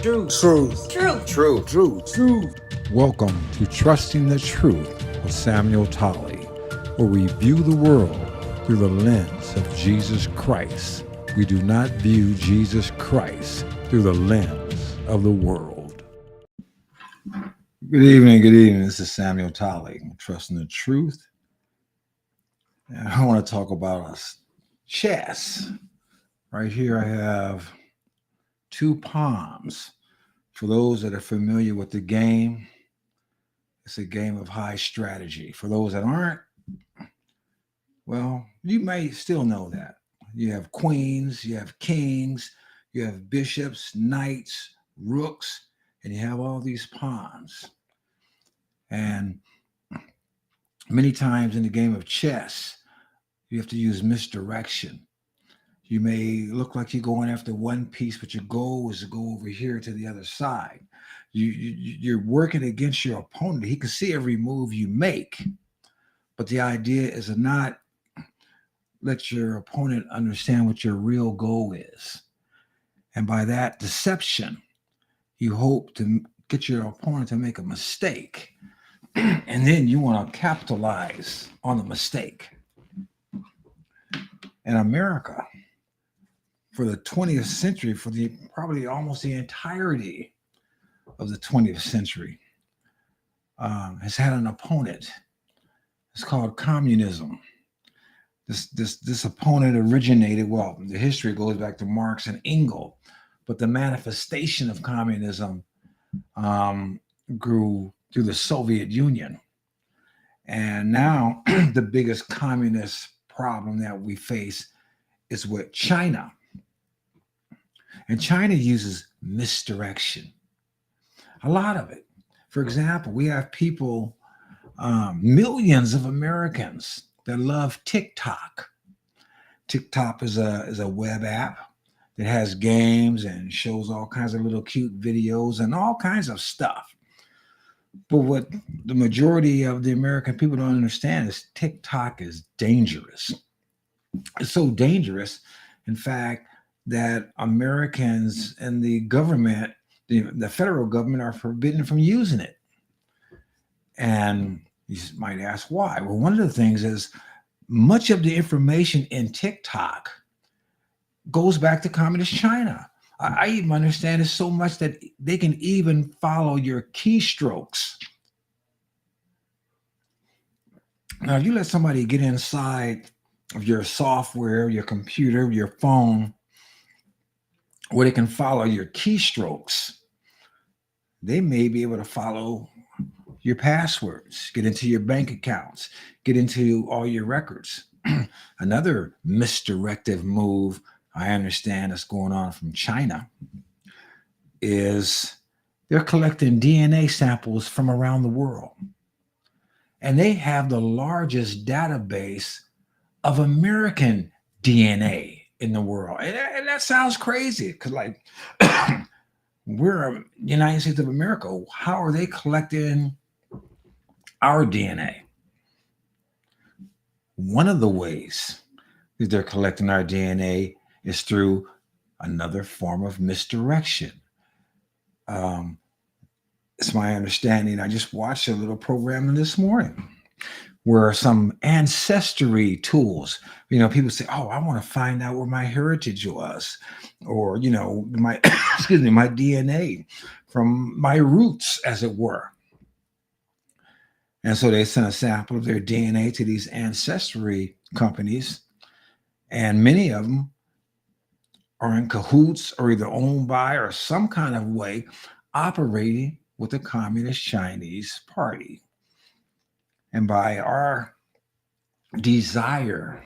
Truth. Truth. Welcome to Trusting the Truth with Samuel Tolley, where we view the world through the lens of Jesus Christ. We do not view Jesus Christ through the lens of the world. Good evening. This is Samuel Tolley, Trusting the Truth. And I want to talk about chess. Right here I have two pawns. For those that are familiar with the game, it's a game of high strategy. For those that aren't, well, you may still know that. You have queens, you have kings, you have bishops, knights, rooks, and you have all these pawns. And many times in the game of chess, you have to use misdirection. You may look like you're going after one piece, but your goal is to go over here to the other side. You're working against your opponent. He can see every move you make, but the idea is to not let your opponent understand what your real goal is. And by that deception, you hope to get your opponent to make a mistake. And then you want to capitalize on the mistake. In America, for the 20th century, for probably almost the entirety of the 20th century, has had an opponent. It's called communism. This opponent originated, well, the history goes back to Marx and Engels, but the manifestation of communism grew through the Soviet Union. And now the biggest communist problem that we face is with China. And China uses misdirection, a lot of it. For example, we have people, millions of Americans that love TikTok. TikTok is a web app that has games and shows all kinds of little cute videos and all kinds of stuff. But what the majority of the American people don't understand is TikTok is dangerous. It's so dangerous, in fact, that Americans and the government, the federal government, are forbidden from using it. And you might ask why. Well, one of the things is much of the information in TikTok goes back to communist China. I even understand it so much that they can even follow your keystrokes. Now, if you let somebody get inside of your software, your computer, your phone, where they can follow your keystrokes, they may be able to follow your passwords, get into your bank accounts, get into all your records. Another misdirective move I understand that's going on from China is they're collecting DNA samples from around the world. And they have the largest database of American DNA in the world. And that sounds crazy because, like, we're United States of America. How are they collecting our DNA? One of the ways that they're collecting our DNA is through another form of misdirection. It's my understanding. I just watched a little program this morning where some ancestry tools, people say, oh, I want to find out where my heritage was, or, my, my DNA from my roots, as it were. And so they sent a sample of their DNA to these ancestry companies, and many of them are in cahoots or either owned by or some kind of way operating with the Communist Chinese Party. And by our desire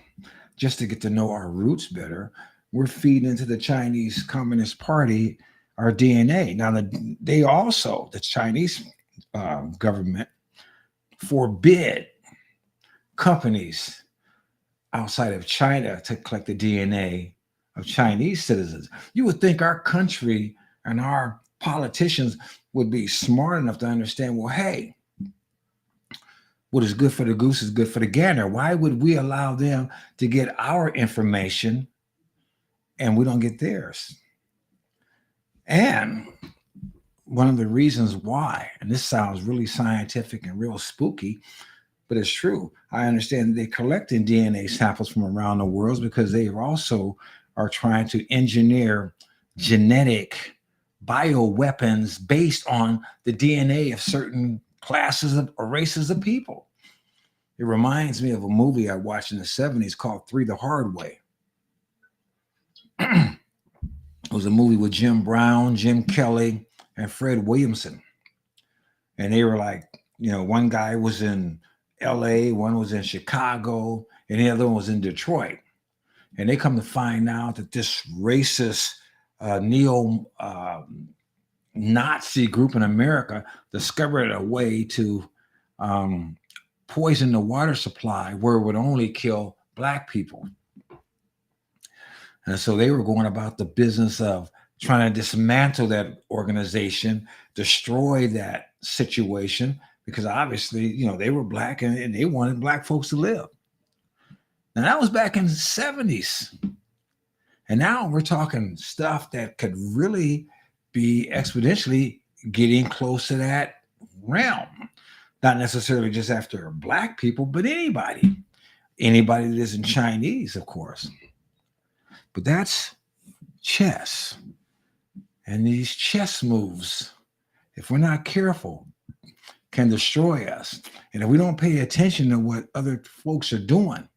just to get to know our roots better, we're feeding into the Chinese Communist Party our DNA. Now, the Chinese government forbid companies outside of China to collect the DNA of Chinese citizens. You would think our country and our politicians would be smart enough to understand, well, hey, what is good for the goose is good for the gander. Why would we allow them to get our information and we don't get theirs? And one of the reasons why, and this sounds really scientific and real spooky, but it's true. I understand they're collecting DNA samples from around the world because they also are trying to engineer genetic bioweapons based on the DNA of certain classes of or races of people. It reminds me of a movie I watched in the 70s called Three the Hard Way. It was a movie with Jim Brown, Jim Kelly, and Fred Williamson. And they were like, one guy was in LA, one was in Chicago, and the other one was in Detroit. And they come to find out that this racist neo Nazi group in America discovered a way to poison the water supply where it would only kill Black people. And so they were going about the business of trying to dismantle that organization, destroy that situation, because obviously, they were Black and they wanted Black folks to live. Now, that was back in the 70s. And now we're talking stuff that could really be exponentially getting close to that realm. Not necessarily just after Black people, but anybody. Anybody that isn't Chinese, of course. But that's chess. And these chess moves, if we're not careful, can destroy us. And if we don't pay attention to what other folks are doing,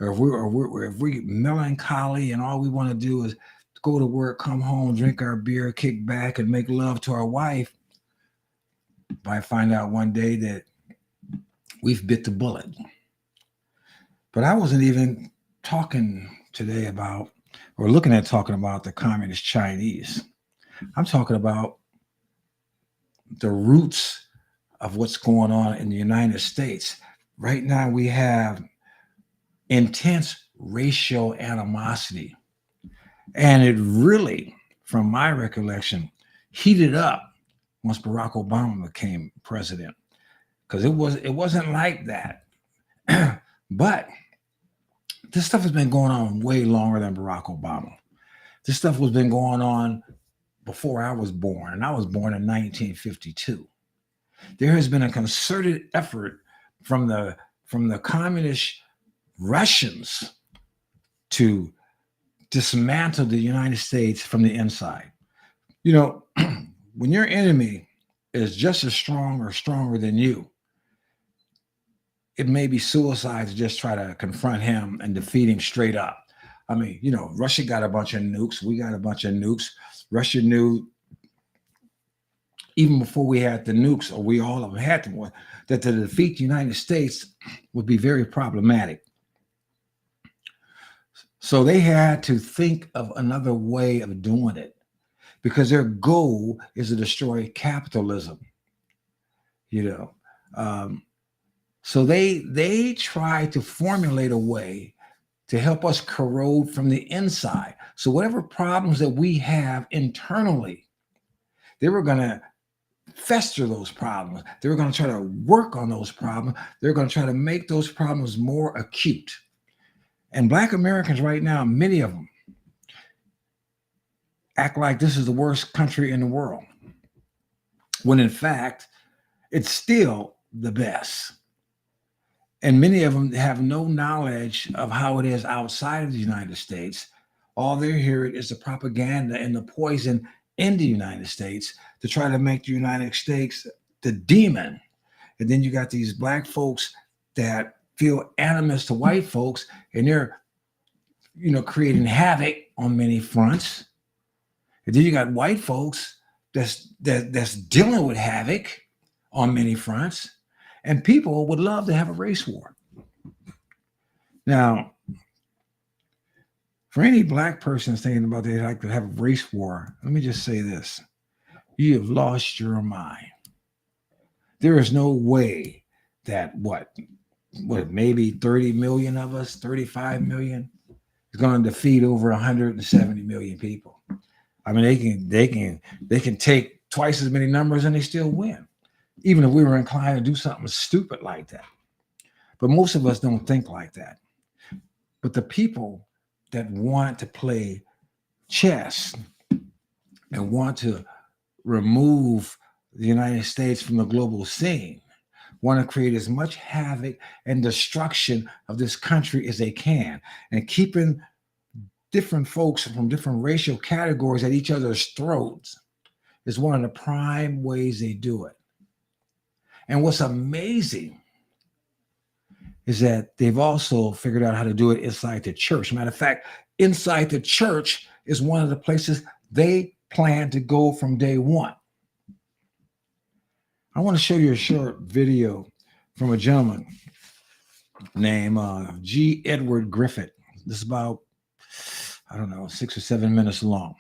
or if we're melancholy and all we want to do is go to work, come home, drink our beer, kick back, and make love to our wife, might find out one day that we've bit the bullet. But I wasn't even talking today about, or looking at talking about the communist Chinese. I'm talking about the roots of what's going on in the United States. Right now, we have intense racial animosity. And it really, from my recollection, heated up once Barack Obama became president. Because it wasn't like that. But this stuff has been going on way longer than Barack Obama. This stuff was been going on before I was born, and I was born in 1952. There has been a concerted effort from the communist Russians to dismantle the United States from the inside. When your enemy is just as strong or stronger than you, it may be suicide to just try to confront him and defeat him straight up. I mean, Russia got a bunch of nukes. We got a bunch of nukes. Russia knew even before we had the nukes, or we all have had them, that to defeat the United States would be very problematic. So they had to think of another way of doing it, because their goal is to destroy capitalism. So they try to formulate a way to help us corrode from the inside. So whatever problems that we have internally, they were going to fester those problems. They were going to try to work on those problems. They're going to try to make those problems more acute. And Black Americans right now, many of them, act like this is the worst country in the world, when in fact, it's still the best. And many of them have no knowledge of how it is outside of the United States. All they're hearing is the propaganda and the poison in the United States to try to make the United States the demon. And then you got these Black folks that feel animus to white folks, and they're, creating havoc on many fronts. And then you got white folks that's dealing with havoc on many fronts. And people would love to have a race war. Now, for any Black person thinking about they'd like to have a race war, let me just say this. You have lost your mind. There is no way that maybe 30 million of us, 35 million, is going to defeat over 170 million people. I mean, they can take twice as many numbers and they still win, even if we were inclined to do something stupid like that. But most of us don't think like that. But the people that want to play chess and want to remove the United States from the global scene, want to create as much havoc and destruction of this country as they can, and keeping different folks from different racial categories at each other's throats is one of the prime ways they do it. And what's amazing is that they've also figured out how to do it inside the church. Matter of fact, inside the church is one of the places they plan to go from day one. I want to show you a short video from a gentleman named G. Edward Griffith. This is about, I don't know, 6 or 7 minutes long.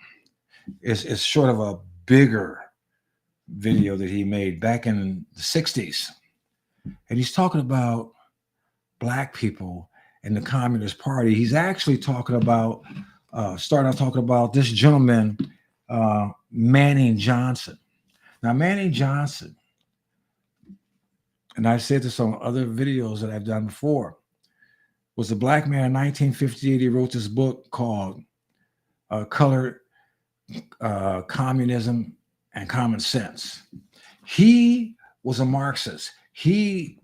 It's sort of a bigger video that he made back in the 60s. And he's talking about Black people and the Communist Party. He's actually talking about, starting out talking about this gentleman, Manning Johnson. Now, Manning Johnson, and I've said this on other videos that I've done before, was a Black man in 1958. He wrote this book called Color, Communism, and Common Sense. He was a Marxist. He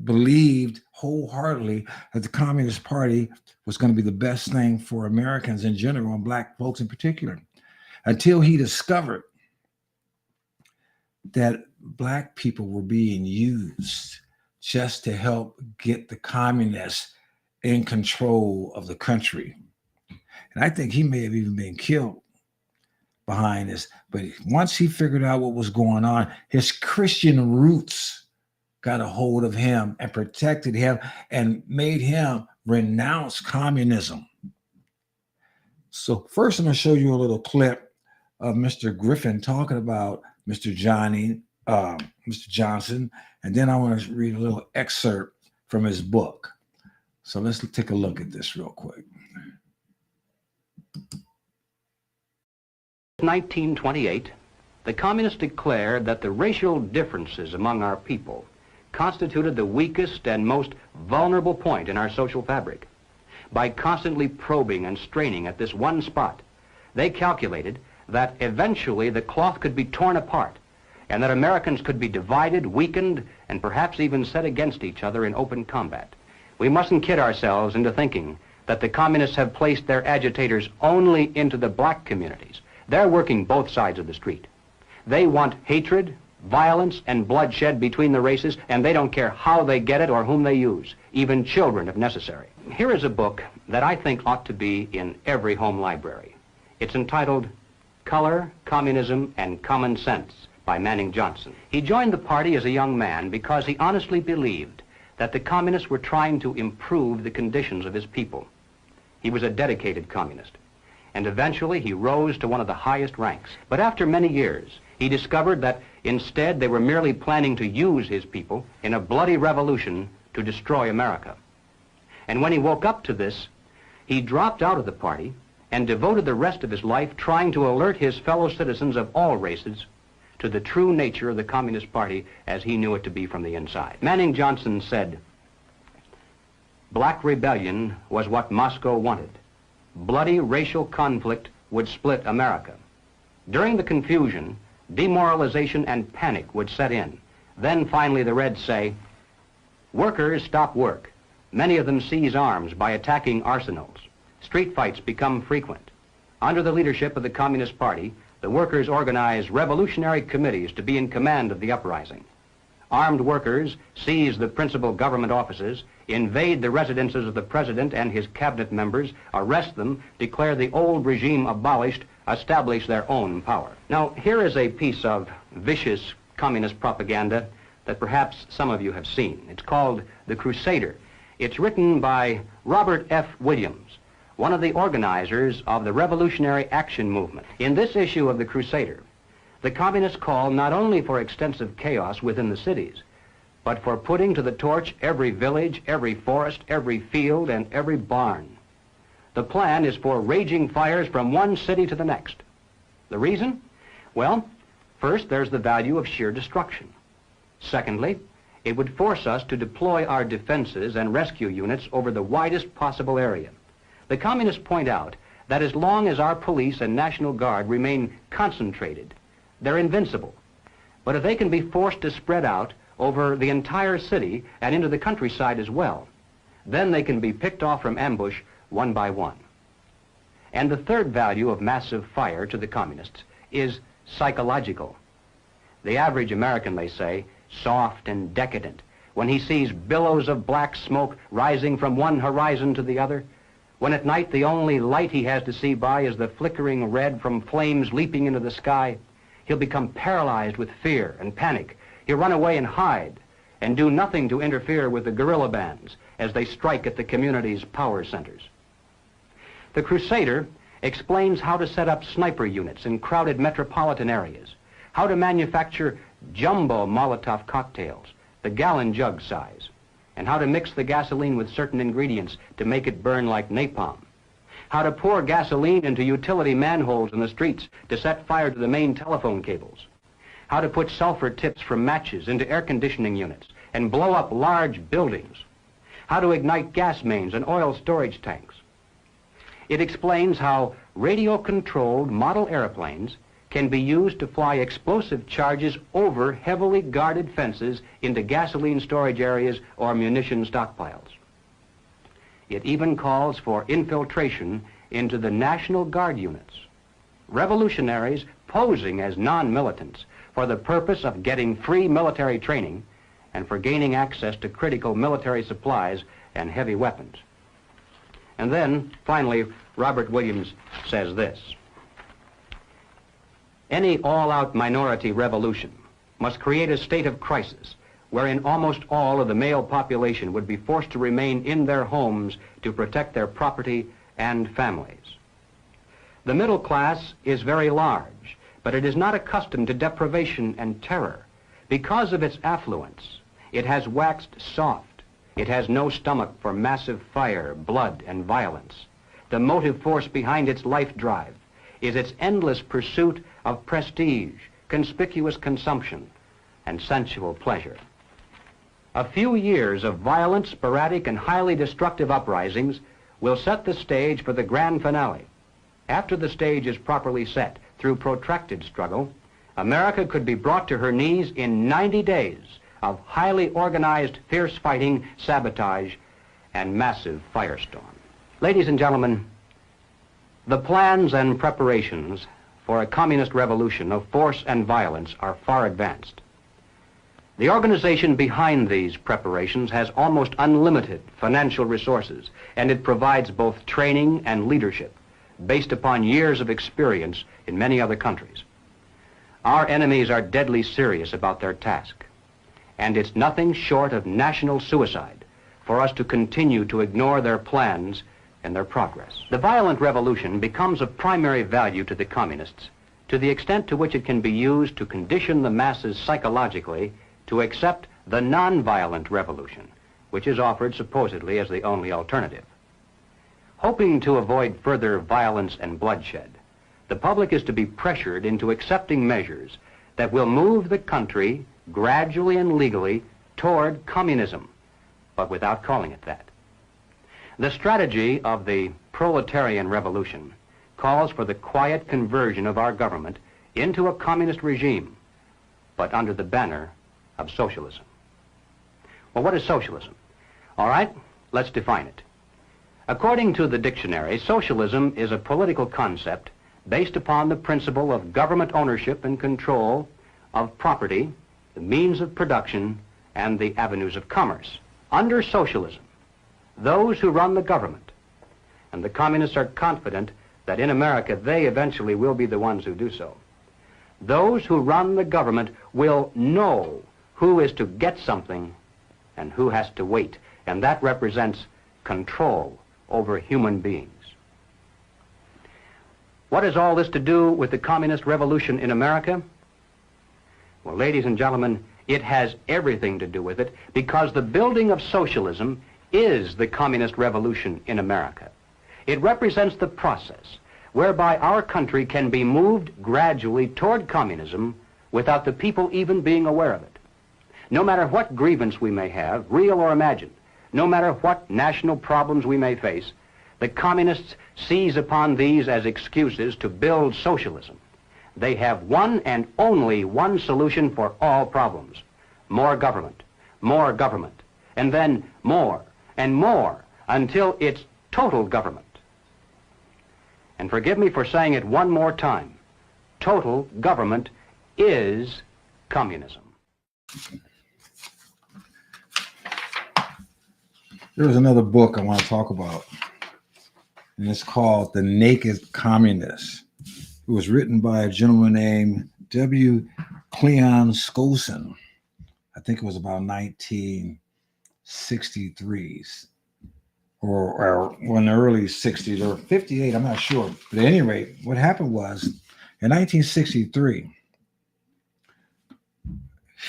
believed wholeheartedly that the Communist Party was going to be the best thing for Americans in general and Black folks in particular, until he discovered that Black people were being used just to help get the communists in control of the country. And I think he may have even been killed behind this. But once he figured out what was going on, his Christian roots got a hold of him and protected him and made him renounce communism. So first, I'm going to show you a little clip of Mr. Griffin talking about Mr. Johnson, and then I want to read a little excerpt from his book. So let's take a look at this real quick. 1928, the communists declared that the racial differences among our people constituted the weakest and most vulnerable point in our social fabric. By constantly probing and straining at this one spot, they calculated that eventually the cloth could be torn apart and that Americans could be divided, weakened, and perhaps even set against each other in open combat. We mustn't kid ourselves into thinking that the communists have placed their agitators only into the Black communities. They're working both sides of the street. They want hatred, violence, and bloodshed between the races, and they don't care how they get it or whom they use, even children if necessary. Here is a book that I think ought to be in every home library. It's entitled Color, Communism, and Common Sense by Manning Johnson. He joined the party as a young man because he honestly believed that the communists were trying to improve the conditions of his people. He was a dedicated communist, and eventually he rose to one of the highest ranks. But after many years, he discovered that instead they were merely planning to use his people in a bloody revolution to destroy America. And when he woke up to this, he dropped out of the party and devoted the rest of his life trying to alert his fellow citizens of all races to the true nature of the Communist Party as he knew it to be from the inside. Manning Johnson said, "Black rebellion was what Moscow wanted. Bloody racial conflict would split America. During the confusion, demoralization and panic would set in. Then finally the Reds say, workers stop work. Many of them seize arms by attacking arsenals. Street fights become frequent. Under the leadership of the Communist Party, the workers organize revolutionary committees to be in command of the uprising. Armed workers seize the principal government offices, invade the residences of the president and his cabinet members, arrest them, declare the old regime abolished, establish their own power." Now, here is a piece of vicious communist propaganda that perhaps some of you have seen. It's called The Crusader. It's written by Robert F. Williams, one of the organizers of the Revolutionary Action Movement. In this issue of The Crusader, the communists call not only for extensive chaos within the cities, but for putting to the torch every village, every forest, every field, and every barn. The plan is for raging fires from one city to the next. The reason? Well, first, there's the value of sheer destruction. Secondly, it would force us to deploy our defenses and rescue units over the widest possible area. The communists point out that as long as our police and National Guard remain concentrated they're invincible. But if they can be forced to spread out over the entire city and into the countryside as well, then they can be picked off from ambush one by one. And the third value of massive fire to the communists is psychological. The average American, they say, soft and decadent, when he sees billows of black smoke rising from one horizon to the other, when at night the only light he has to see by is the flickering red from flames leaping into the sky, he'll become paralyzed with fear and panic. He'll run away and hide and do nothing to interfere with the guerrilla bands as they strike at the community's power centers. The Crusader explains how to set up sniper units in crowded metropolitan areas, how to manufacture jumbo Molotov cocktails, the gallon jug size, and how to mix the gasoline with certain ingredients to make it burn like napalm, how to pour gasoline into utility manholes in the streets to set fire to the main telephone cables, how to put sulfur tips from matches into air conditioning units and blow up large buildings, how to ignite gas mains and oil storage tanks. It explains how radio-controlled model airplanes can be used to fly explosive charges over heavily guarded fences into gasoline storage areas or munition stockpiles. It even calls for infiltration into the National Guard units, revolutionaries posing as non-militants for the purpose of getting free military training and for gaining access to critical military supplies and heavy weapons. And then, finally, Robert Williams says this: any all-out minority revolution must create a state of crisis wherein almost all of the male population would be forced to remain in their homes to protect their property and families. The middle class is very large, but it is not accustomed to deprivation and terror. Because of its affluence, it has waxed soft. It has no stomach for massive fire, blood, and violence. The motive force behind its life drive is its endless pursuit of prestige, conspicuous consumption, and sensual pleasure. A few years of violent, sporadic, and highly destructive uprisings will set the stage for the grand finale. After the stage is properly set through protracted struggle, America could be brought to her knees in 90 days of highly organized, fierce fighting, sabotage, and massive firestorm. Ladies and gentlemen, the plans and preparations for a communist revolution of force and violence are far advanced. The organization behind these preparations has almost unlimited financial resources, and it provides both training and leadership based upon years of experience in many other countries. Our enemies are deadly serious about their task, and it's nothing short of national suicide for us to continue to ignore their plans and their progress. The violent revolution becomes of primary value to the communists to the extent to which it can be used to condition the masses psychologically to accept the non-violent revolution, which is offered supposedly as the only alternative. Hoping to avoid further violence and bloodshed, the public is to be pressured into accepting measures that will move the country gradually and legally toward communism, but without calling it that. The strategy of the proletarian revolution calls for the quiet conversion of our government into a communist regime, but under the banner of socialism. Well, what is socialism? All right, let's define it. According to the dictionary, socialism is a political concept based upon the principle of government ownership and control of property, the means of production, and the avenues of commerce. Under socialism, those who run the government, and the communists are confident that in America they eventually will be the ones who do so, those who run the government will know who is to get something and who has to wait, and that represents control over human beings. What has all this to do with the communist revolution in America? Well, ladies and gentlemen, it has everything to do with it, because the building of socialism is the communist revolution in America. It represents the process whereby our country can be moved gradually toward communism without the people even being aware of it. No matter what grievance we may have, real or imagined, no matter what national problems we may face, the communists seize upon these as excuses to build socialism. They have one and only one solution for all problems. More government, and then more and more until it's total government. And forgive me for saying it one more time. Total government is communism. There's another book I want to talk about, and it's called The Naked Communist. It was written by a gentleman named W. Cleon Skousen. I think it was about 1963 or in the early 60s or 58, I'm not sure. But at any rate, what happened was in 1963,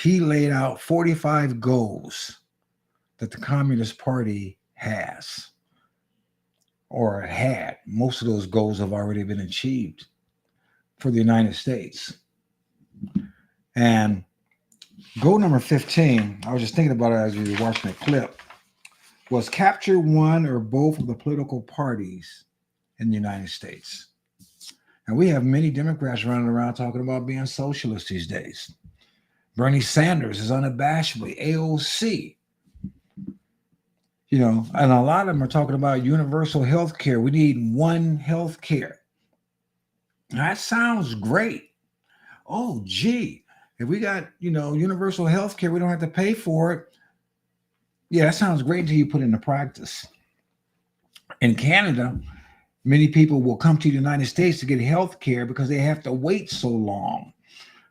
he laid out 45 goals that the Communist Party has or had. Most of those goals have already been achieved for the United States. And goal number 15, I was just thinking about it as we were watching the clip, was capture one or both of the political parties in the United States. And we have many Democrats running around talking about being socialists these days. Bernie Sanders is unabashedly AOC. You know, and a lot of them are talking about universal health care. We need one health care. That sounds great. Oh, gee, if we got, universal health care, we don't have to pay for it. Yeah, that sounds great until you put it into practice. In Canada, many people will come to the United States to get health care because they have to wait so long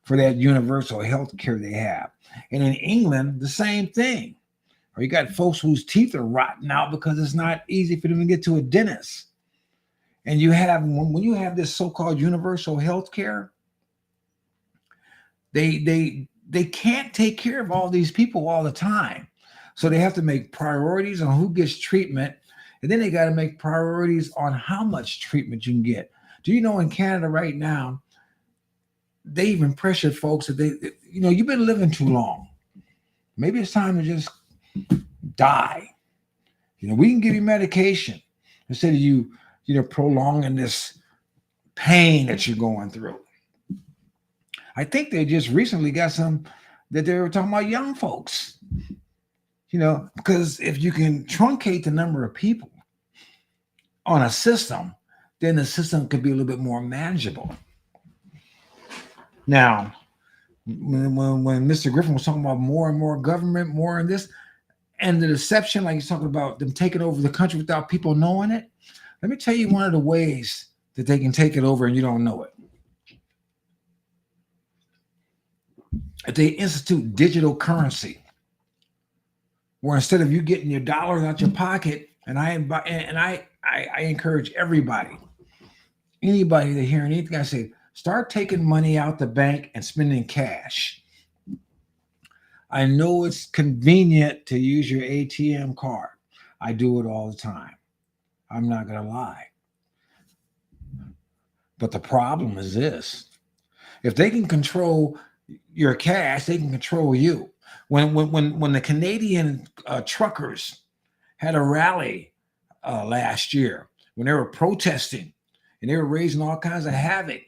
for that universal health care they have. And in England, the same thing. Or you got folks whose teeth are rotten out because it's not easy for them to get to a dentist. And you have, when you have this so-called universal health care, they can't take care of all these people all the time. So they have to make priorities on who gets treatment. And then they got to make priorities on how much treatment you can get. Do you know in Canada right now, they even pressure folks that you've been living too long. Maybe it's time to just die. We can give you medication instead of you prolonging this pain that you're going through. I think they just recently got some that they were talking about young folks, because if you can truncate the number of people on a system, then the system could be a little bit more manageable. Now, when Mr. Griffin was talking about more and more government, more in this, and the deception, like he's talking about them taking over the country without people knowing it, let me tell you one of the ways that they can take it over and you don't know it. If they institute digital currency, where instead of you getting your dollars out your pocket, and I encourage everybody, anybody that hearing anything I say, start taking money out the bank and spending cash. I know it's convenient to use your ATM card. I do it all the time. I'm not going to lie. But the problem is this. If they can control your cash, they can control you. When the Canadian truckers had a rally last year, when they were protesting and they were raising all kinds of havoc,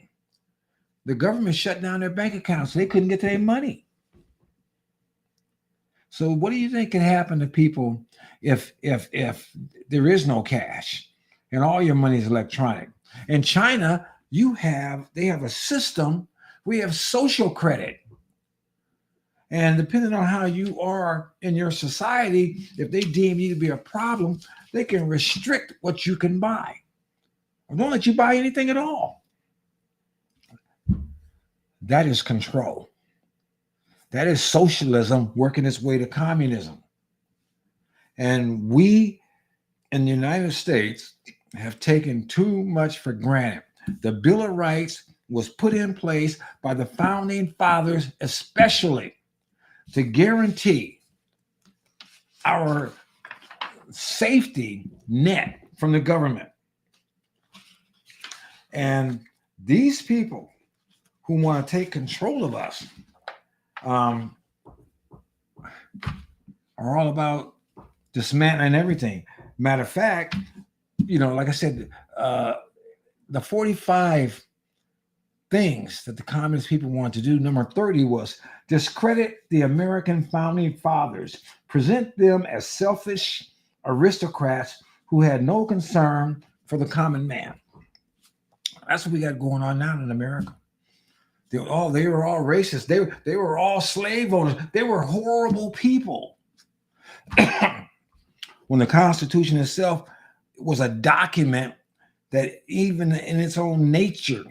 the government shut down their bank accounts. So they couldn't get to their money. So what do you think can happen to people if there is no cash and all your money is electronic? In China, they have a system. We have social credit. And depending on how you are in your society, if they deem you to be a problem, they can restrict what you can buy. Or don't let you buy anything at all. That is control. That is socialism working its way to communism. And we in the United States have taken too much for granted. The Bill of Rights was put in place by the founding fathers, especially to guarantee our safety net from the government. And these people who want to take control of us are all about dismantling everything. Matter of fact, like I said, the 45 things that the communist people wanted to do. Number 30 was discredit the American founding fathers, present them as selfish aristocrats who had no concern for the common man. That's what we got going on now in America. They were all racist. They were all slave owners. They were horrible people. When the Constitution itself was a document that even in its own nature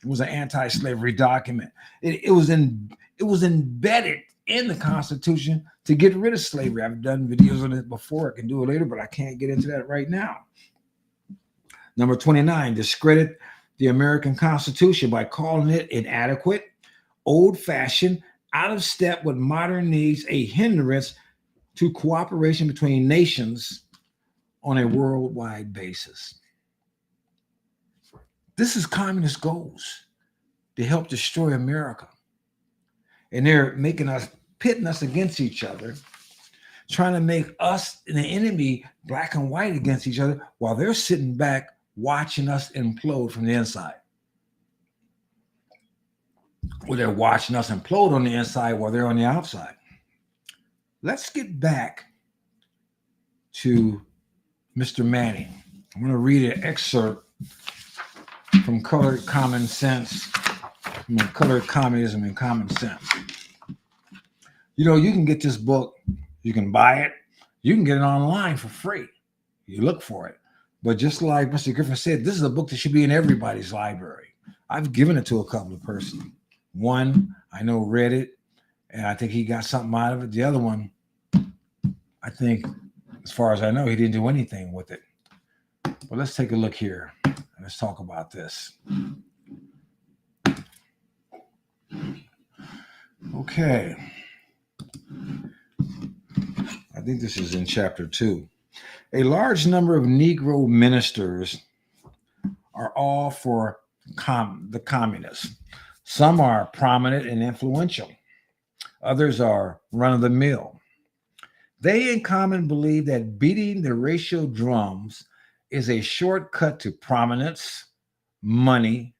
was an anti-slavery document. It was embedded in the Constitution to get rid of slavery. I've done videos on it before. I can do it later, but I can't get into that right now. Number 29, discredit the American Constitution by calling it inadequate, old-fashioned, out of step with modern needs, a hindrance to cooperation between nations on a worldwide basis. This is communist goals to help destroy America. And they're pitting us against each other, trying to make us and the enemy black and white against each other while they're sitting back watching us implode from the inside. Well, they're watching us implode on the inside while they're on the outside. Let's get back to Mr. Manning. I'm going to read an excerpt from Colored Common Sense, from Colored Communism and Common Sense. You know, you can get this book, you can buy it, you can get it online for free. You look for it. But just like Mr. Griffin said, this is a book that should be in everybody's library. I've given it to a couple of persons. One, I know, read it, and I think he got something out of it. The other one, I think, as far as I know, he didn't do anything with it. But let's take a look here. Let's talk about this. Okay. I think this is in chapter 2. A large number of Negro ministers are all for the communists. Some are prominent and influential. Others are run-of-the-mill. They in common believe that beating the racial drums is a shortcut to prominence, money,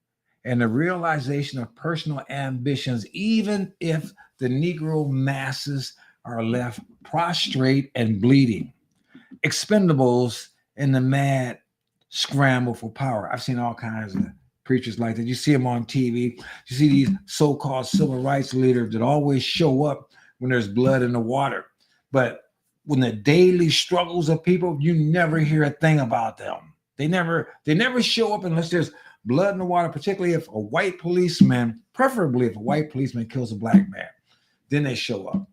and the realization of personal ambitions, even if the Negro masses are left prostrate and bleeding, expendables in the mad scramble for power. I've seen all kinds of preachers like that. You see them on TV. You see these so-called civil rights leaders that always show up when there's blood in the water. But when the daily struggles of people, you never hear a thing about them. They never show up unless there's blood in the water, particularly if a white policeman, preferably if a white policeman kills a black man, then they show up.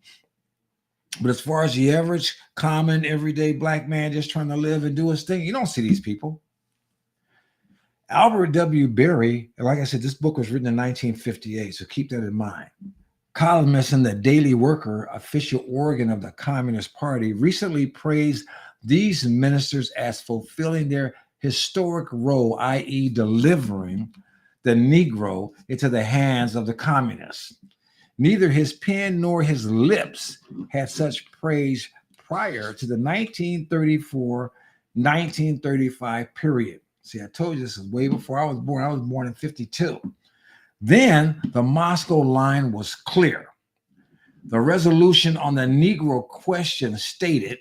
But as far as the average, common, everyday black man just trying to live and do his thing, you don't see these people. Albert W. Berry, like I said, this book was written in 1958, so keep that in mind. Columnist in the Daily Worker, official organ of the Communist Party, recently praised these ministers as fulfilling their historic role, i.e., delivering the Negro into the hands of the communists. Neither his pen nor his lips had such praise prior to the 1934-1935 period. See, I told you this is way before I was born. I was born in 52. Then the Moscow line was clear. The resolution on the Negro question stated,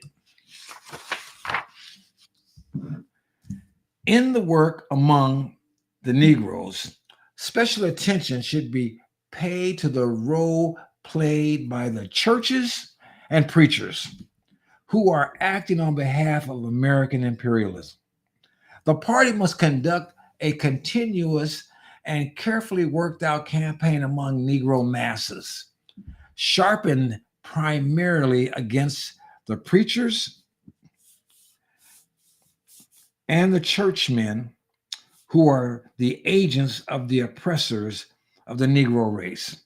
in the work among the Negroes, special attention should be paid to the role played by the churches and preachers who are acting on behalf of American imperialism. The party must conduct a continuous and carefully worked out campaign among Negro masses, sharpened primarily against the preachers and the churchmen who are the agents of the oppressors of the Negro race.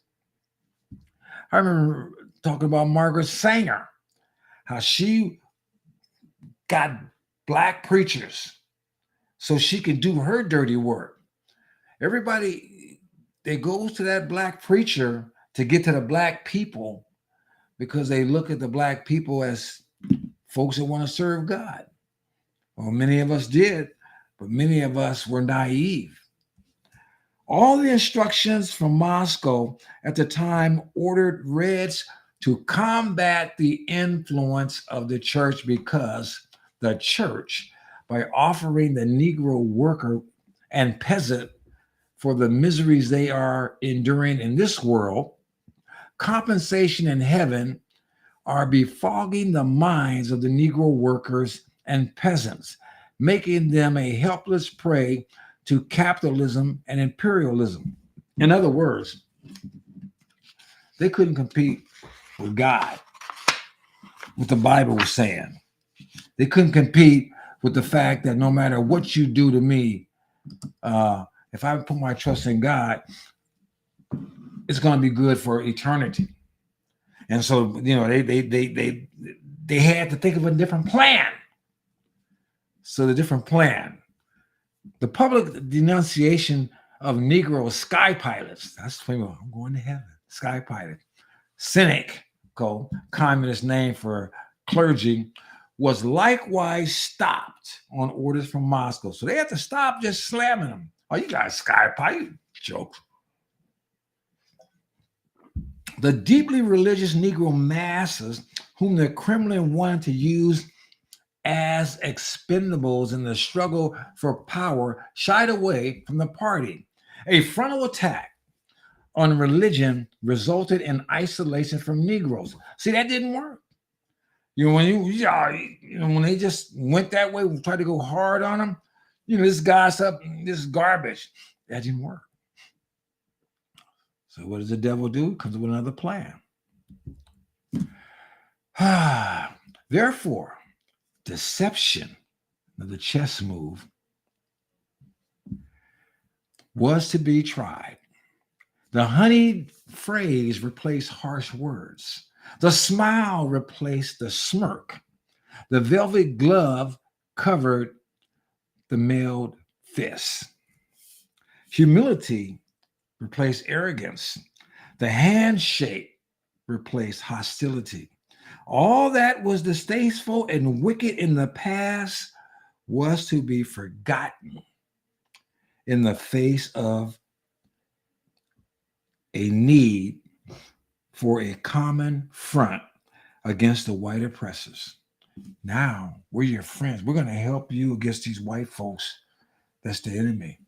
I remember talking about Margaret Sanger, how she got black preachers so she could do her dirty work. Everybody, they goes to that black preacher to get to the black people because they look at the black people as folks that want to serve God. Well, many of us did, but many of us were naive. All the instructions from Moscow at the time ordered Reds to combat the influence of the church because the church, by offering the Negro worker and peasant for the miseries they are enduring in this world, compensation in heaven, are befogging the minds of the Negro workers and peasants, making them a helpless prey to capitalism and imperialism. In other words, they couldn't compete with God, what the Bible was saying. They couldn't compete with the fact that no matter what you do to me, if I put my trust in God, it's going to be good for eternity. And so, they had to think of a different plan. So the different plan, the public denunciation of Negro sky pilots, that's famous. I'm going to heaven, sky pilot, cynical communist name for clergy, was likewise stopped on orders from Moscow. So they had to stop just slamming them. Oh, you guys sky pilot, joke. The deeply religious Negro masses, whom the Kremlin wanted to use as expendables in the struggle for power, shied away from the party. A frontal attack on religion resulted in isolation from Negroes. See, that didn't work. When they just went that way, we tried to go hard on them, this gossip, this garbage, that didn't work. So what does the devil do? Comes up with another plan. Therefore, deception, the chess move, was to be tried. The honeyed phrase replaced harsh words. The smile replaced the smirk. The velvet glove covered the mailed fist. Humility replaced arrogance. The handshake replaced hostility. All that was distasteful and wicked in the past was to be forgotten in the face of a need for a common front against the white oppressors. Now, we're your friends. We're going to help you against these white folks. That's the enemy.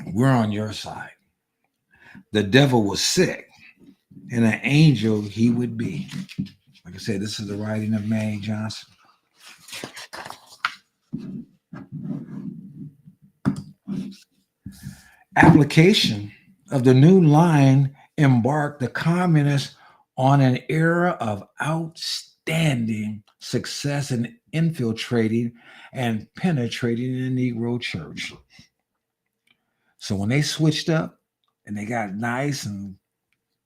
We're on your side. The devil was sick, and an angel he would be. Like I said, this is the writing of Manny Johnson. Application of the new line embarked the communists on an era of outstanding success in infiltrating and penetrating the Negro church. So when they switched up and they got nice and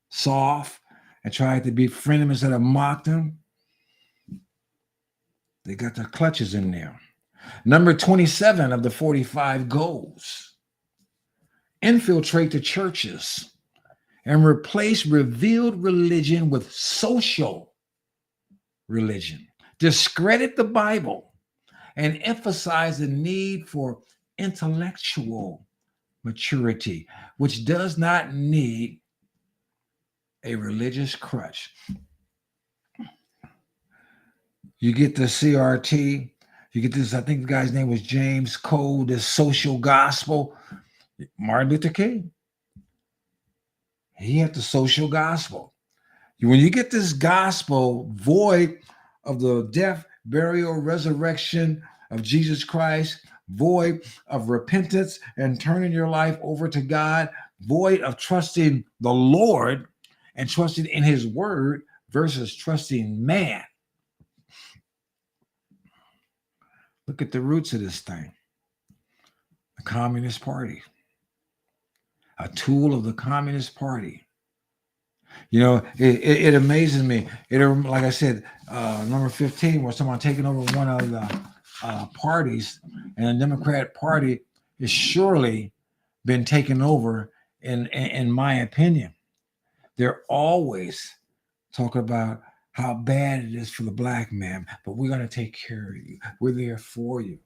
soft and tried to befriend him instead of mock him, they got their clutches in there. Number 27 of the 45 goals: infiltrate the churches and replace revealed religion with social religion. Discredit the Bible and emphasize the need for intellectual maturity, which does not need a religious crutch. You get the CRT, you get this, I think the guy's name was James Cole, this social gospel. Martin Luther King, he had the social gospel. When you get this gospel void of the death, burial, resurrection of Jesus Christ, void of repentance and turning your life over to God, void of trusting the Lord and trusting in his word versus trusting man. Look at the roots of this thing. The Communist Party. A tool of the Communist Party. It amazes me. Like I said, number 15 was someone taking over one of the parties, and the Democrat Party has surely been taken over. In my opinion, they're always talking about how bad it is for the black man, but we're going to take care of you. We're there for you.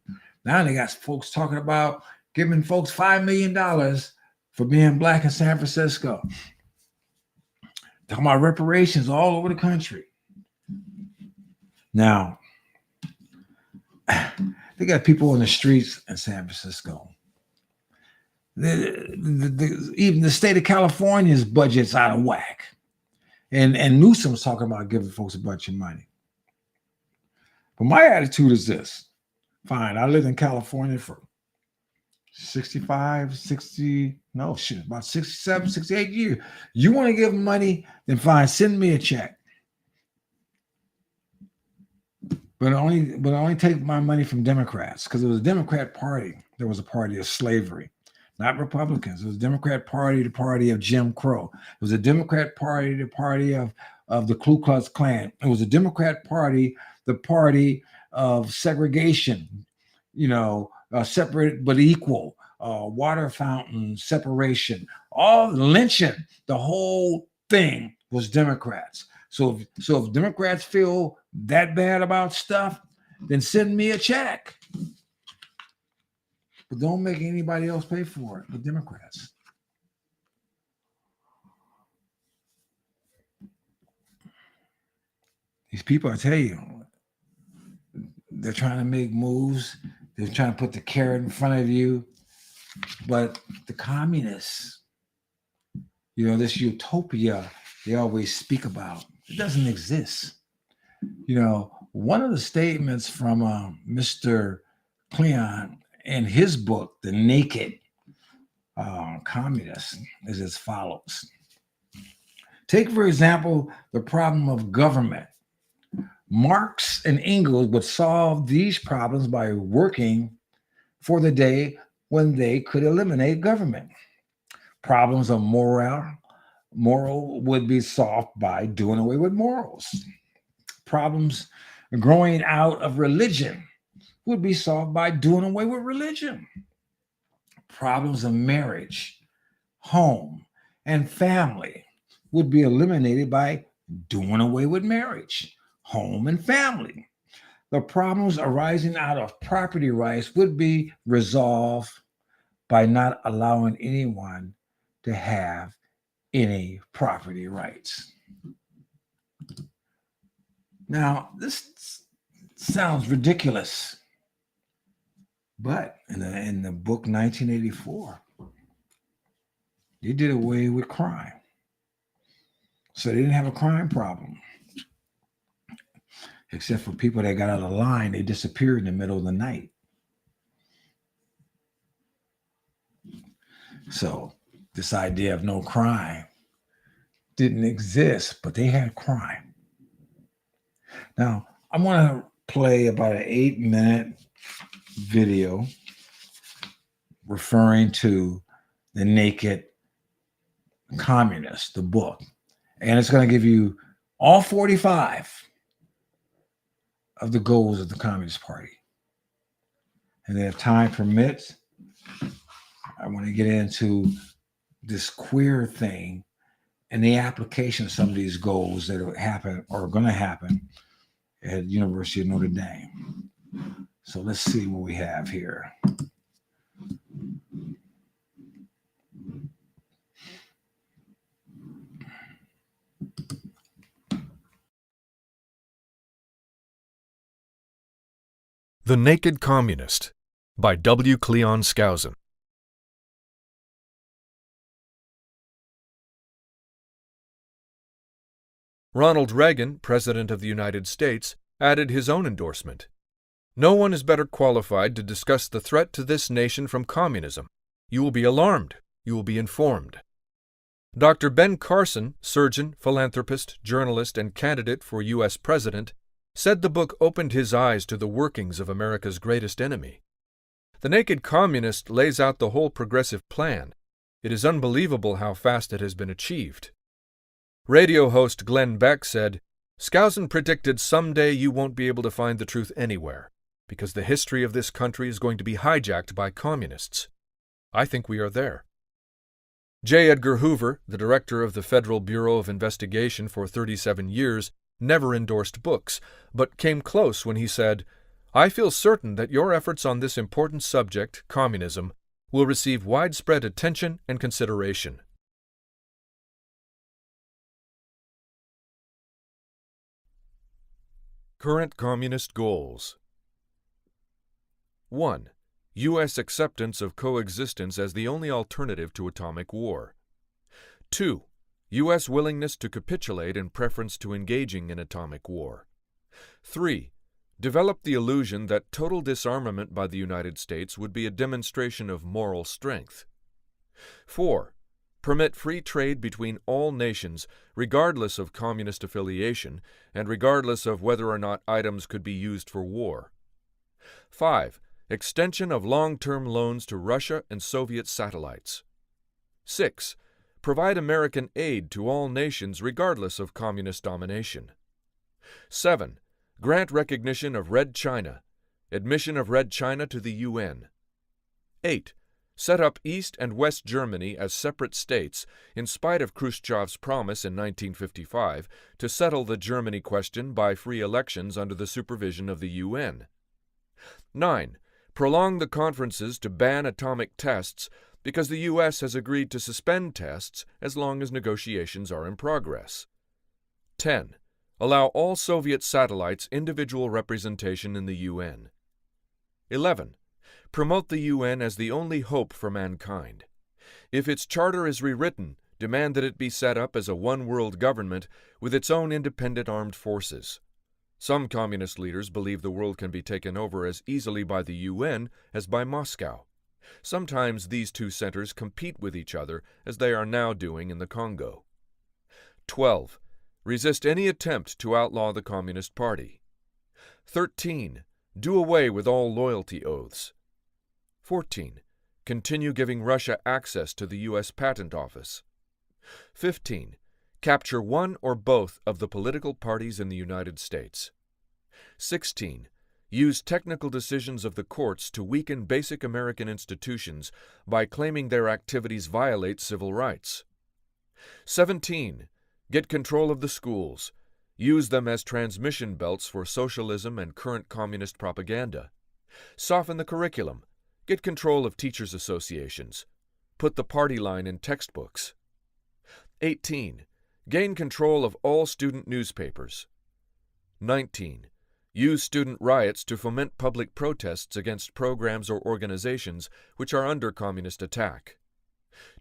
Now they got folks talking about giving folks $5 million for being black in San Francisco. Talking about reparations all over the country. Now, they got people in the streets in San Francisco. Even the state of California's budget's out of whack. And Newsom's talking about giving folks a bunch of money. But my attitude is this. Fine, I lived in California for about 67, 68 years. You want to give them money, then fine, send me a check. But only take my money from Democrats, because it was a Democrat party. There was a party of slavery, not Republicans. It was a Democrat party, the party of Jim Crow. It was a Democrat party, the party of the Ku Klux Klan. It was a Democrat party, the party of segregation, separate but equal, water fountain separation, all lynching. The whole thing was Democrats. So if Democrats feel that bad about stuff, then send me a check. But don't make anybody else pay for it, the Democrats. These people, I tell you, they're trying to make moves. They're trying to put the carrot in front of you. But the communists, this utopia they always speak about, it doesn't exist. One of the statements from Mr. Cleon in his book, The Naked Communist, is as follows. Take, for example, the problem of government. Marx and Engels would solve these problems by working for the day when they could eliminate government. Problems of moral would be solved by doing away with morals. Problems growing out of religion would be solved by doing away with religion. Problems of marriage, home, and family would be eliminated by doing away with marriage, home, and family. The problems arising out of property rights would be resolved by not allowing anyone to have any property rights. Now, this sounds ridiculous, but in the book 1984, they did away with crime. So they didn't have a crime problem. Except for people that got out of line, they disappeared in the middle of the night. So this idea of no crime didn't exist, but they had crime. Now, I'm going to play about an 8-minute video referring to The Naked Communist, the book. And it's going to give you all 45 of the goals of the Communist Party. And then if time permits, I want to get into this queer thing and the application of some of these goals that are going to happen at University of Notre Dame. So let's see what we have here. The Naked Communist by W. Cleon Skousen. Ronald Reagan, President of the United States, added his own endorsement. No one is better qualified to discuss the threat to this nation from communism. You will be alarmed. You will be informed. Dr. Ben Carson, surgeon, philanthropist, journalist, and candidate for U.S. President, said the book opened his eyes to the workings of America's greatest enemy. The Naked Communist lays out the whole progressive plan. It is unbelievable how fast it has been achieved. Radio host Glenn Beck said, "Skousen predicted someday you won't be able to find the truth anywhere, because the history of this country is going to be hijacked by communists. I think we are there." J. Edgar Hoover, the director of the Federal Bureau of Investigation for 37 years, never endorsed books, but came close when he said, "I feel certain that your efforts on this important subject, communism, will receive widespread attention and consideration. Current Communist Goals. 1. U.S. acceptance of coexistence as the only alternative to atomic war. 2. U.S. willingness to capitulate in preference to engaging in atomic war. 3. Develop the illusion that total disarmament by the United States would be a demonstration of moral strength. 4. Permit free trade between all nations, regardless of communist affiliation, and regardless of whether or not items could be used for war. 5. Extension of long-term loans to Russia and Soviet satellites. 6. Provide American aid to all nations regardless of communist domination. 7. Grant recognition of Red China. Admission of Red China to the UN. 8. Set up East and West Germany as separate states in spite of Khrushchev's promise in 1955 to settle the Germany question by free elections under the supervision of the UN. 9. Prolong the conferences to ban atomic tests because the U.S. has agreed to suspend tests as long as negotiations are in progress. 10. Allow all Soviet satellites individual representation in the UN. 11. Promote the UN as the only hope for mankind. If its charter is rewritten, demand that it be set up as a one-world government with its own independent armed forces. Some communist leaders believe the world can be taken over as easily by the UN as by Moscow. Sometimes these two centers compete with each other, as they are now doing in the Congo. 12. Resist any attempt to outlaw the Communist Party. 13. Do away with all loyalty oaths. 14. Continue giving Russia access to the U.S. Patent Office. 15. Capture one or both of the political parties in the United States. 16. Use technical decisions of the courts to weaken basic American institutions by claiming their activities violate civil rights. 17. Get control of the schools. Use them as transmission belts for socialism and current communist propaganda. Soften the curriculum. Get control of teachers' associations. Put the party line in textbooks. 18. Gain control of all student newspapers. 19. Use student riots to foment public protests against programs or organizations which are under communist attack.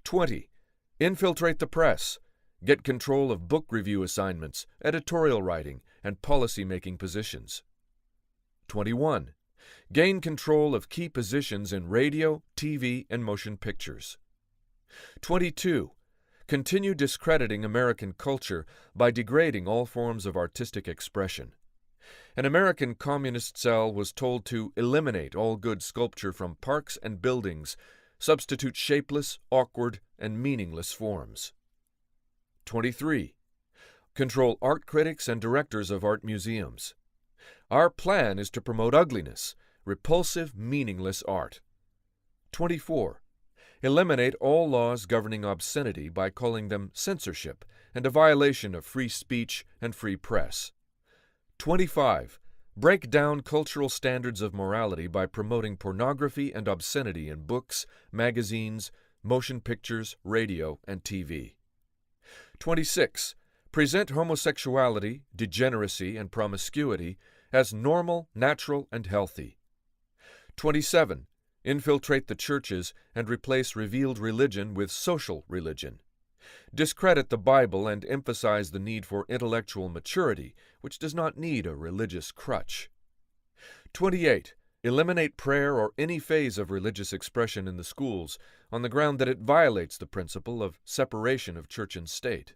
20. Infiltrate the press. Get control of book review assignments, editorial writing, and policy-making positions. 21. Gain control of key positions in radio, TV, and motion pictures. 22. Continue discrediting American culture by degrading all forms of artistic expression. An American communist cell was told to eliminate all good sculpture from parks and buildings, substitute shapeless, awkward, and meaningless forms. 23. Control art critics and directors of art museums. Our plan is to promote ugliness, repulsive, meaningless art. 24. Eliminate all laws governing obscenity by calling them censorship and a violation of free speech and free press. 25. Break down cultural standards of morality by promoting pornography and obscenity in books, magazines, motion pictures, radio, and TV. 26. Present homosexuality, degeneracy, and promiscuity as normal, natural, and healthy. 27. Infiltrate the churches and replace revealed religion with social religion. Discredit the Bible and emphasize the need for intellectual maturity, which does not need a religious crutch. 28. Eliminate prayer or any phase of religious expression in the schools on the ground that it violates the principle of separation of church and state.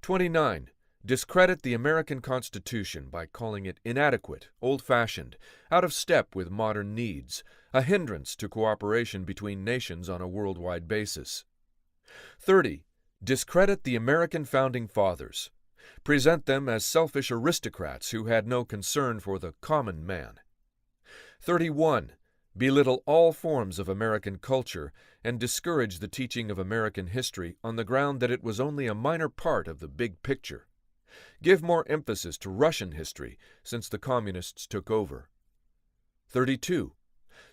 29. Discredit the American Constitution by calling it inadequate, old-fashioned, out of step with modern needs, a hindrance to cooperation between nations on a worldwide basis. 30. Discredit the American Founding Fathers. Present them as selfish aristocrats who had no concern for the common man. 31. Belittle all forms of American culture and discourage the teaching of American history on the ground that it was only a minor part of the big picture. Give more emphasis to Russian history since the communists took over. 32.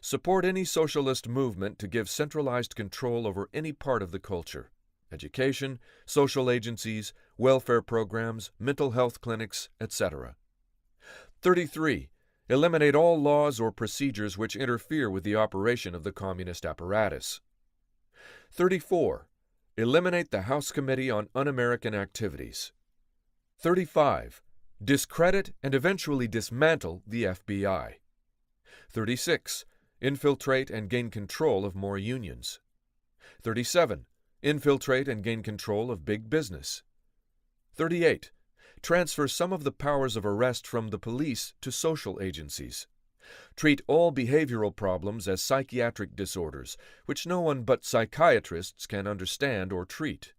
Support any socialist movement to give centralized control over any part of the culture: education, social agencies, welfare programs, mental health clinics, etc. 33. Eliminate all laws or procedures which interfere with the operation of the communist apparatus. 34. Eliminate the House Committee on Un-American Activities. 35. Discredit and eventually dismantle the FBI. 36. Infiltrate and gain control of more unions. 37. Infiltrate and gain control of big business. 38. Transfer some of the powers of arrest from the police to social agencies. Treat all behavioral problems as psychiatric disorders, which no one but psychiatrists can understand or treat.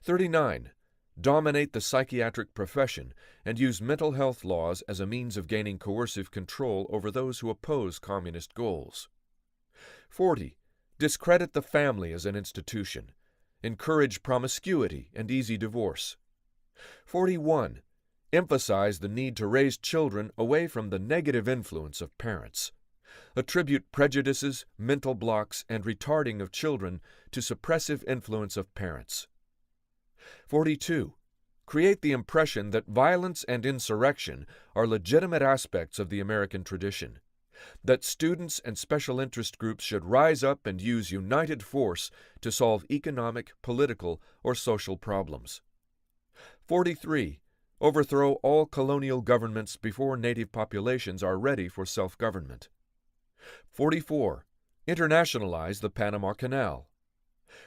39. Dominate the psychiatric profession and use mental health laws as a means of gaining coercive control over those who oppose communist goals. 40. Discredit the family as an institution. Encourage promiscuity and easy divorce. 41. Emphasize the need to raise children away from the negative influence of parents. Attribute prejudices, mental blocks, and retarding of children to suppressive influence of parents. 42. Create the impression that violence and insurrection are legitimate aspects of the American tradition, that students and special interest groups should rise up and use united force to solve economic, political, or social problems. 43. Overthrow all colonial governments before native populations are ready for self-government. 44. Internationalize the Panama Canal.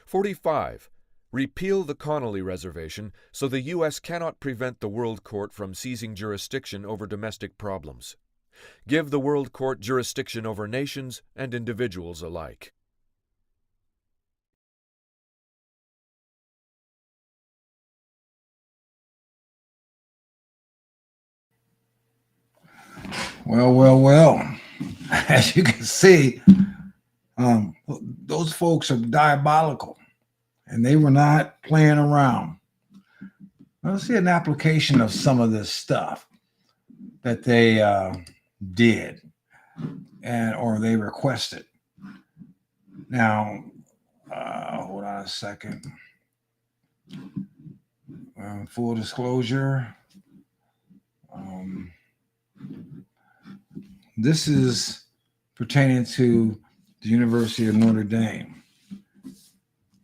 45. Repeal the Connolly Reservation so the U.S. cannot prevent the World Court from seizing jurisdiction over domestic problems. Give the World Court jurisdiction over nations and individuals alike. Well. As you can see, those folks are diabolical, and they were not playing around. Let's see an application of some of this stuff that they did or they requested. Now, hold on a second. Full disclosure. This is pertaining to the University of Notre Dame.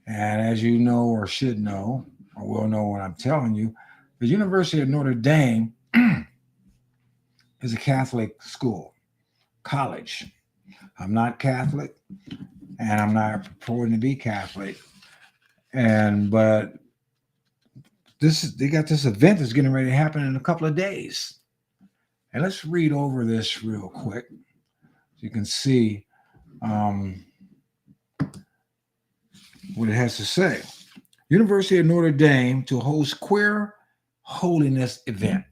And as you know or should know, or will know what I'm telling you, the University of Notre Dame is a Catholic school, college. I'm not Catholic, and I'm not purporting to be Catholic. But they got this event that's getting ready to happen in a couple of days. And let's read over this real quick so you can see what it has to say. University of Notre Dame to host Queer Holiness event.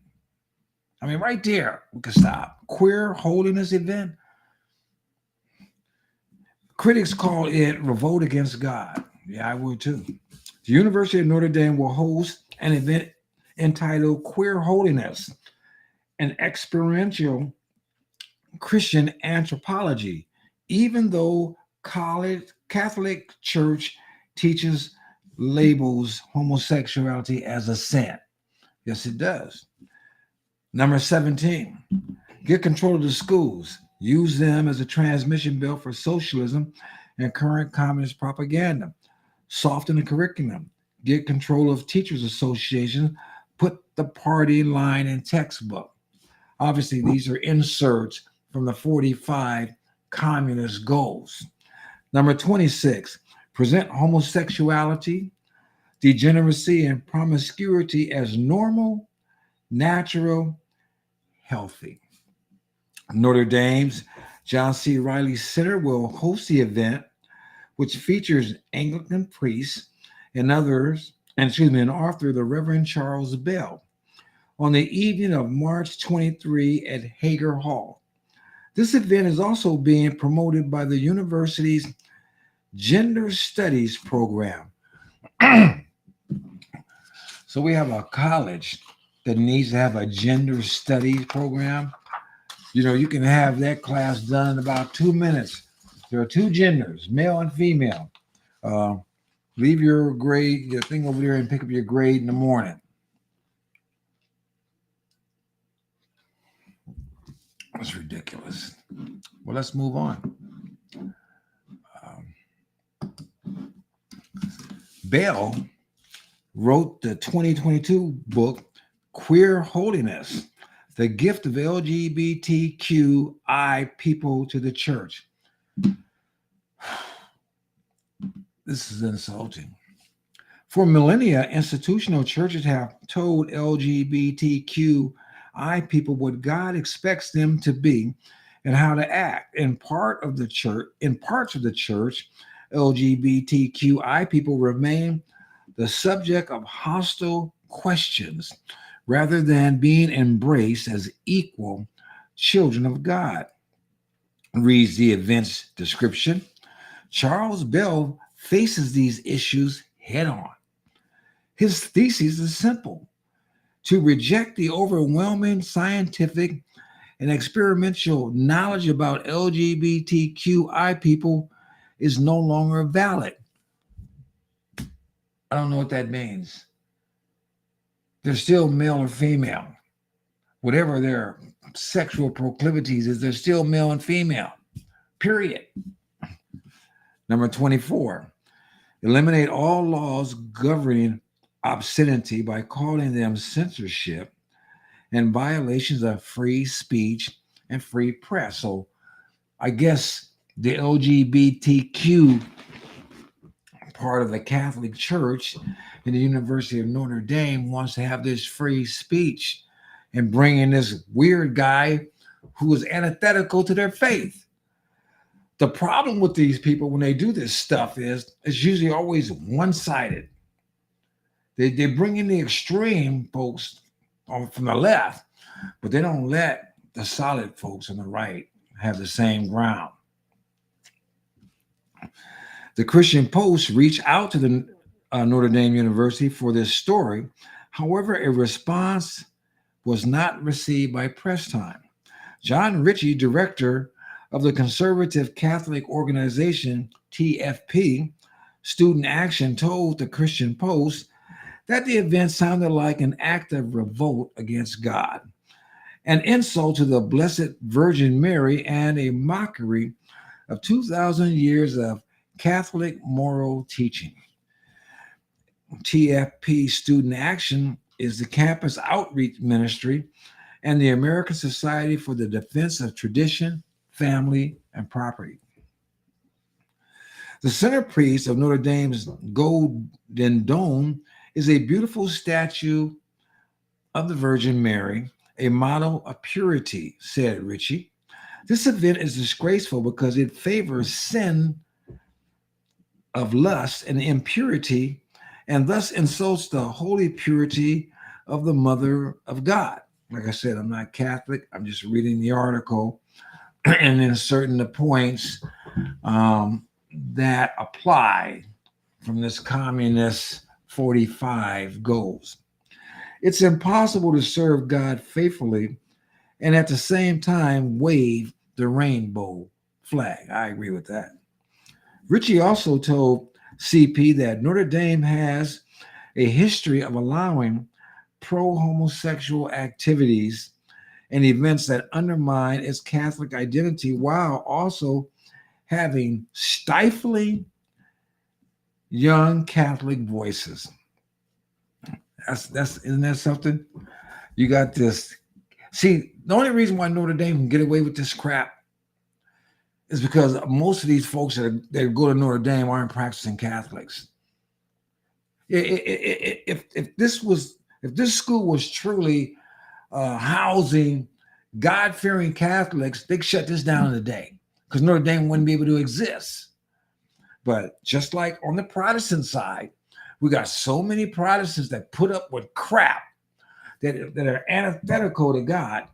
I mean, right there, we can stop. Queer Holiness event. Critics call it revolt against God. Yeah, I would too. The University of Notre Dame will host an event entitled Queer Holiness, an experiential Christian anthropology, even though Catholic Church teaches labels homosexuality as a sin. Yes, it does. Number 17, get control of the schools. Use them as a transmission belt for socialism and current communist propaganda. Soften the curriculum. Get control of teachers' associations. Put the party line in textbook. Obviously, these are inserts from the 45 communist goals. Number 26, present homosexuality, degeneracy, and promiscuity as normal, natural, healthy. Notre Dame's John C. Riley Center will host the event, which features Anglican priests and an author, the Reverend Charles Bell, on the evening of March 23 at Hager Hall. This event is also being promoted by the university's Gender Studies program. So we have a college that needs to have a gender studies program. You can have that class done in about 2 minutes. There are two genders, male and female. Leave your thing over there and pick up your grade in the morning. That's ridiculous. Well, let's move on. Bell wrote the 2022 book, Queer Holiness, the Gift of LGBTQI People to the Church. This is insulting. For millennia, institutional churches have told LGBTQI people what God expects them to be and how to act. In parts of the church, LGBTQI people remain the subject of hostile questions rather than being embraced as equal children of God. Reads the event's description. Charles Bell faces these issues head on. His thesis is simple: to reject the overwhelming scientific and experimental knowledge about LGBTQI people is no longer valid. I don't know what that means. They're still male or female. Whatever their sexual proclivities is, they're still male and female. Period. Number 24, eliminate all laws governing obscenity by calling them censorship and violations of free speech and free press. So I guess the LGBTQ part of the Catholic Church and the University of Notre Dame wants to have this free speech and bring in this weird guy who is antithetical to their faith. The problem with these people when they do this stuff is it's usually always one-sided. They bring in the extreme folks from the left, but they don't let the solid folks on the right have the same ground. The Christian Post reached out to the Notre Dame University for this story. However, a response was not received by press time. John Ritchie, director of the conservative Catholic organization TFP, Student Action, told the Christian Post that the event sounded like an act of revolt against God, an insult to the Blessed Virgin Mary, and a mockery of 2,000 years of Catholic moral teaching. TFP Student Action is the campus outreach ministry and the American Society for the Defense of Tradition, Family, and Property. The centerpiece of Notre Dame's Golden Dome is a beautiful statue of the Virgin Mary, a model of purity, said Ritchie. This event is disgraceful because it favors sin of lust and impurity, and thus insults the holy purity of the Mother of God. Like I said, I'm not Catholic. I'm just reading the article and inserting the points that apply from this Communist 45 goals. It's impossible to serve God faithfully and at the same time wave the rainbow flag. I agree with that. Ritchie also told CP that Notre Dame has a history of allowing pro-homosexual activities and events that undermine its Catholic identity while also having stifling young Catholic voices. Isn't that something? You got this. See, the only reason why Notre Dame can get away with this crap is because most of these folks that go to Notre Dame aren't practicing Catholics. If this school was truly housing God-fearing Catholics, they'd shut this down in a day because Notre Dame wouldn't be able to exist. But just like on the Protestant side, we got so many Protestants that put up with crap that are antithetical to God,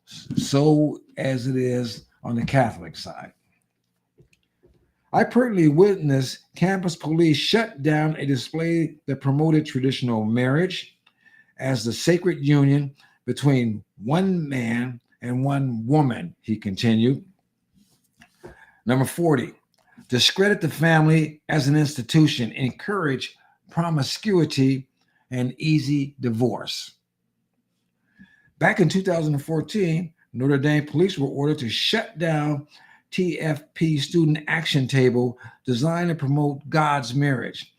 so as it is on the Catholic side. I personally witnessed campus police shut down a display that promoted traditional marriage as the sacred union between one man and one woman, he continued. Number 40, discredit the family as an institution, encourage promiscuity and easy divorce. Back in 2014, Notre Dame police were ordered to shut down TFP Student Action Table designed to promote God's marriage.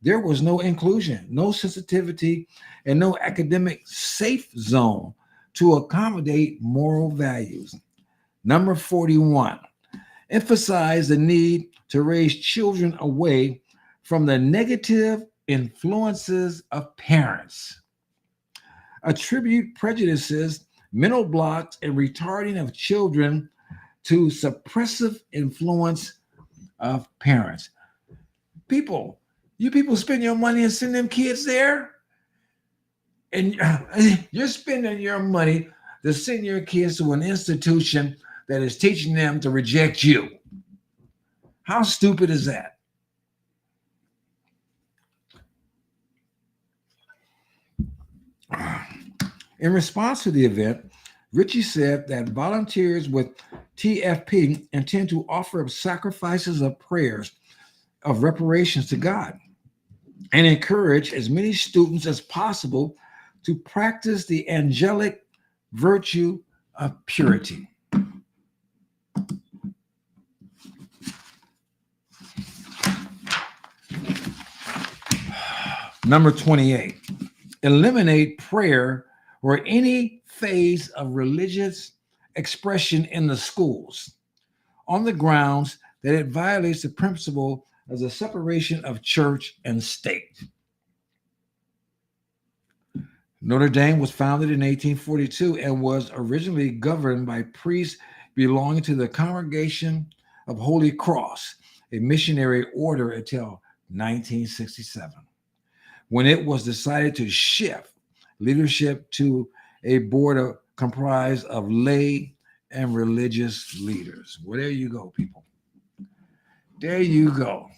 There was no inclusion, no sensitivity, and no academic safe zone to accommodate moral values. Number 41, emphasize the need to raise children away from the negative influences of parents. Attribute prejudices, mental blocks, and retarding of children to suppressive influence of parents. You people spend your money and send them kids there, and you're spending your money to send your kids to an institution that is teaching them to reject you. How stupid is that? In response to the event, Ritchie said that volunteers with TFP intend to offer up sacrifices of prayers of reparations to God and encourage as many students as possible to practice the angelic virtue of purity. Number 28, eliminate prayer or any phase of religious expression in the schools on the grounds that it violates the principle of the separation of church and state. Notre Dame was founded in 1842 and was originally governed by priests belonging to the Congregation of Holy Cross, a missionary order until 1967, when it was decided to shift leadership to a board comprised of lay and religious leaders. Well, there you go, people. There you go.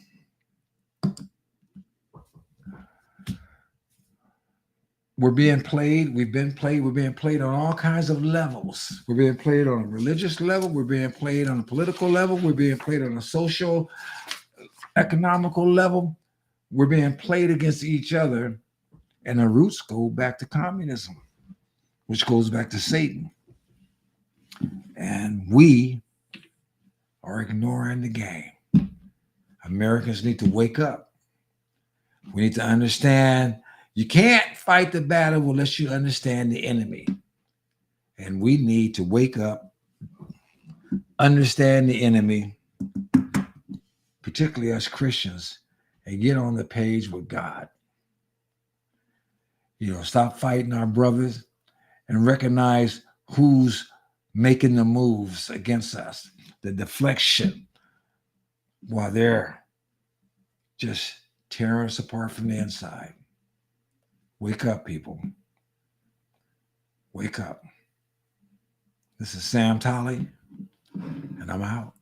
We're being played. We've been played. We're being played on all kinds of levels. We're being played on a religious level. We're being played on a political level. We're being played on a social, economical level. We're being played against each other. And the roots go back to communism, which goes back to Satan. And we are ignoring the game. Americans need to wake up. We need to understand you can't fight the battle unless you understand the enemy. And we need to wake up, understand the enemy, particularly us Christians, and get on the page with God. Stop fighting our brothers and recognize who's making the moves against us, the deflection, while they're just tearing us apart from the inside. Wake up, people. Wake up. This is Sam Tolley, and I'm out.